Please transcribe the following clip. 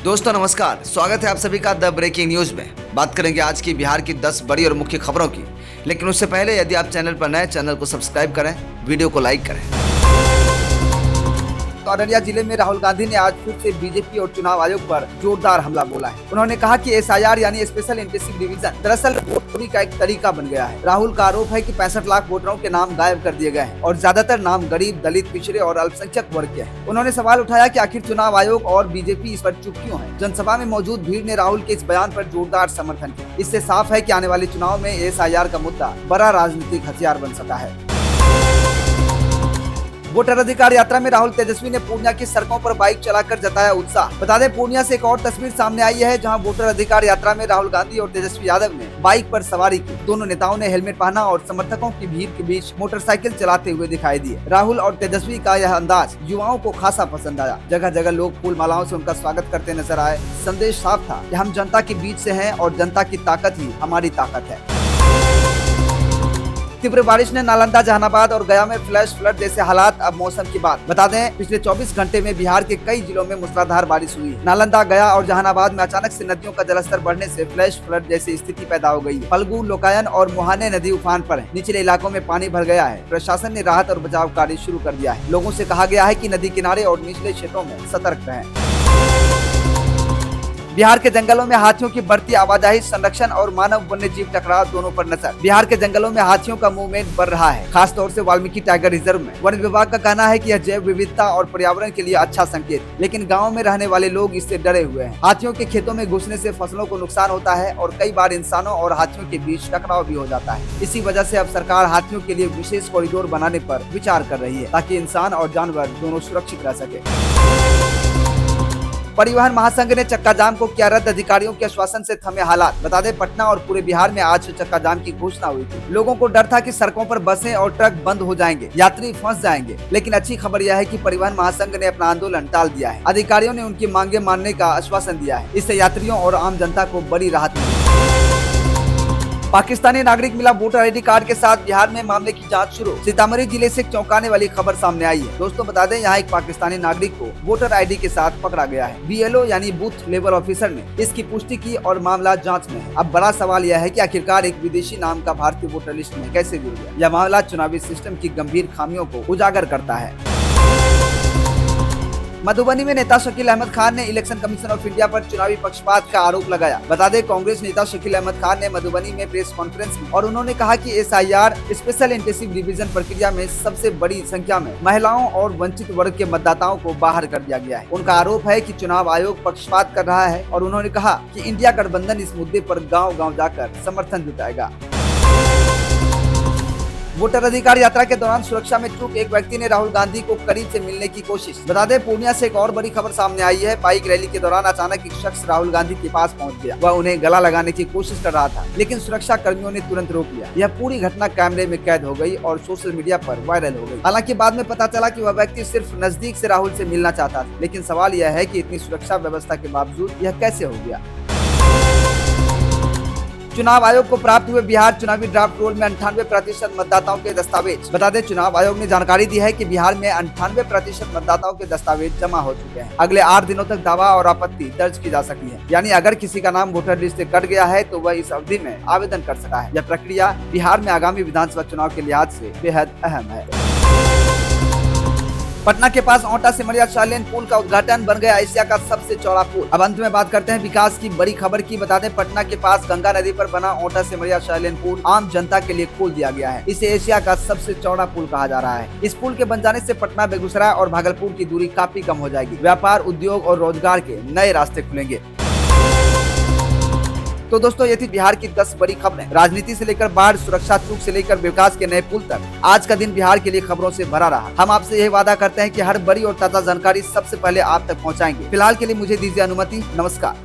दोस्तों नमस्कार, स्वागत है आप सभी का द ब्रेकिंग न्यूज में। बात करेंगे आज की बिहार की 10 बड़ी और मुख्य खबरों की। लेकिन उससे पहले यदि आप चैनल पर नए, चैनल को सब्सक्राइब करें, वीडियो को लाइक करें। अररिया जिले में राहुल गांधी ने आज फिर से बीजेपी और चुनाव आयोग पर जोरदार हमला बोला है। उन्होंने कहा कि एसआईआर यानी स्पेशल इंटेंसिव डिवीजन दरअसल वोट चोरी का एक तरीका बन गया है। राहुल का आरोप है कि 65 लाख वोटरों के नाम गायब कर दिए गए हैं और ज्यादातर नाम गरीब, दलित, पिछड़े और अल्पसंख्यक वर्ग के हैं। उन्होंने सवाल उठाया कि आखिर चुनाव आयोग और बीजेपी इस पर चुप क्यों है। जनसभा में मौजूद भीड़ ने राहुल के इस बयान पर जोरदार समर्थन किया। इससे साफ है कि आने वाले चुनाव में एसआईआर का मुद्दा बड़ा राजनीतिक हथियार बन सकता है। वोटर अधिकार यात्रा में राहुल तेजस्वी ने पूर्णिया की सड़कों पर बाइक चलाकर जताया उत्साह। बता दें, पूर्णिया से एक और तस्वीर सामने आई है जहां वोटर अधिकार यात्रा में राहुल गांधी और तेजस्वी यादव ने बाइक पर सवारी की। दोनों नेताओं ने हेलमेट पहना और समर्थकों की भीड़ के बीच मोटरसाइकिल चलाते हुए दिखाई दिए। राहुल और तेजस्वी का यह अंदाज युवाओं को खासा पसंद आया। जगह जगह लोग फूल मालाओं से उनका स्वागत करते नजर आए। संदेश साफ था कि हम जनता के बीच से हैं और जनता की ताकत ही हमारी ताकत है। तीव्र बारिश ने नालंदा, जहानाबाद और गया में फ्लैश फ्लड जैसे हालात। अब मौसम की बात बता दें, पिछले 24 घंटे में बिहार के कई जिलों में मूसलाधार बारिश हुई। नालंदा, गया और जहानाबाद में अचानक से नदियों का जलस्तर बढ़ने से फ्लैश फ्लड जैसी स्थिति पैदा हो गई। फल्गु, लोकायन और मुहाने नदी उफान पर है। निचले इलाकों में पानी भर गया है। प्रशासन ने राहत और बचाव कार्य शुरू कर दिया है। लोगों से कहा गया है कि नदी किनारे और निचले क्षेत्रों में सतर्क रहें। बिहार के जंगलों में हाथियों की बढ़ती आवाजाही, संरक्षण और मानव वन्य जीव टकराव दोनों पर नजर। बिहार के जंगलों में हाथियों का मूवमेंट बढ़ रहा है, खासतौर से वाल्मीकि टाइगर रिजर्व में। वन विभाग का कहना है कि यह जैव विविधता और पर्यावरण के लिए अच्छा संकेत, लेकिन गाँव में रहने वाले लोग इससे डरे हुए हैं। हाथियों के खेतों में घुसने से फसलों को नुकसान होता है और कई बार इंसानों और हाथियों के बीच टकराव भी हो जाता है। इसी वजह से अब सरकार हाथियों के लिए विशेष कॉरिडोर बनाने पर विचार कर रही है, ताकि इंसान और जानवर दोनों सुरक्षित रह सके। परिवहन महासंघ ने चक्का जाम को किया रद्द, अधिकारियों के आश्वासन से थमे हालात। बता दें, पटना और पूरे बिहार में आज से चक्का जाम की घोषणा हुई थी। लोगों को डर था कि सड़कों पर बसें और ट्रक बंद हो जाएंगे, यात्री फंस जाएंगे। लेकिन अच्छी खबर यह है कि परिवहन महासंघ ने अपना आंदोलन टाल दिया है। अधिकारियों ने उनकी मांगे मानने का आश्वासन दिया है। इससे यात्रियों और आम जनता को बड़ी राहत मिली। पाकिस्तानी नागरिक मिला वोटर आईडी कार्ड के साथ, बिहार में मामले की जांच शुरू। सीतामढ़ी जिले से एक चौंकाने वाली खबर सामने आई है। दोस्तों बता दें, यहाँ एक पाकिस्तानी नागरिक को वोटर आईडी के साथ पकड़ा गया है। बीएलओ यानी बूथ लेवल ऑफिसर ने इसकी पुष्टि की और मामला जांच में है। अब बड़ा सवाल यह है कि आखिरकार एक विदेशी नाम का भारतीय वोटर लिस्ट में कैसे जुड़ गया। यह मामला चुनावी सिस्टम की गंभीर खामियों को उजागर करता है। मधुबनी में नेता शकील अहमद खान ने इलेक्शन कमीशन ऑफ इंडिया पर चुनावी पक्षपात का आरोप लगाया। बता दें, कांग्रेस नेता शकील अहमद खान ने मधुबनी में प्रेस कॉन्फ्रेंस में और उन्होंने कहा कि एसआईआर स्पेशल इंटेंसिव डिवीजन प्रक्रिया में सबसे बड़ी संख्या में महिलाओं और वंचित वर्ग के मतदाताओं को बाहर कर दिया गया है। उनका आरोप है कि चुनाव आयोग पक्षपात कर रहा है और उन्होंने कहा कि इंडिया गठबंधन इस मुद्दे पर गाँव-गाँव जाकर समर्थन जुटाएगा। वोटर अधिकार यात्रा के दौरान सुरक्षा में चूक, एक व्यक्ति ने राहुल गांधी को करीब से मिलने की कोशिश। बता दें, पूर्णिया से एक और बड़ी खबर सामने आई है। बाइक रैली के दौरान अचानक एक शख्स राहुल गांधी के पास पहुंच गया। वह उन्हें गला लगाने की कोशिश कर रहा था, लेकिन सुरक्षा कर्मियों ने तुरंत रोक लिया। यह पूरी घटना कैमरे में कैद हो गई और सोशल मीडिया पर वायरल हो गई। हालांकि बाद में पता चला कि वह व्यक्ति सिर्फ नजदीक से राहुल से मिलना चाहता था। लेकिन सवाल यह है कि इतनी सुरक्षा व्यवस्था के बावजूद यह कैसे हो गया। चुनाव आयोग को प्राप्त हुए बिहार चुनावी ड्राफ्ट रोल में 98% मतदाताओं के दस्तावेज। बता दें, चुनाव आयोग ने जानकारी दी है कि बिहार में 98% मतदाताओं के दस्तावेज जमा हो चुके हैं। अगले 8 दिनों तक दावा और आपत्ति दर्ज की जा सकती है। यानी अगर किसी का नाम वोटर लिस्ट से कट गया है तो वह इस अवधि में आवेदन कर सकता है। यह प्रक्रिया बिहार में आगामी विधानसभा चुनाव के लिहाज से बेहद अहम है। पटना के पास औंटा सिमरिया 4 लेन पुल का उद्घाटन, बन गया एशिया का सबसे चौड़ा पुल। अब अंत में बात करते हैं विकास की बड़ी खबर की। बता दें, पटना के पास गंगा नदी पर बना औंटा सिमरिया 4 लेन पुल आम जनता के लिए खोल दिया गया है। इसे एशिया का सबसे चौड़ा पुल कहा जा रहा है। इस पुल के बन जाने से पटना, बेगूसराय और भागलपुर की दूरी काफी कम हो जाएगी। व्यापार, उद्योग और रोजगार के नए रास्ते खुलेंगे। तो दोस्तों, ये थी बिहार की 10 बड़ी खबरें। राजनीति से लेकर बाढ़, सुरक्षा, चूक से लेकर विकास के नए पुल तक, आज का दिन बिहार के लिए खबरों से भरा रहा। हम आपसे यही वादा करते हैं कि हर बड़ी और ताजा जानकारी सबसे पहले आप तक पहुंचाएंगे। फिलहाल के लिए मुझे दीजिए अनुमति। नमस्कार।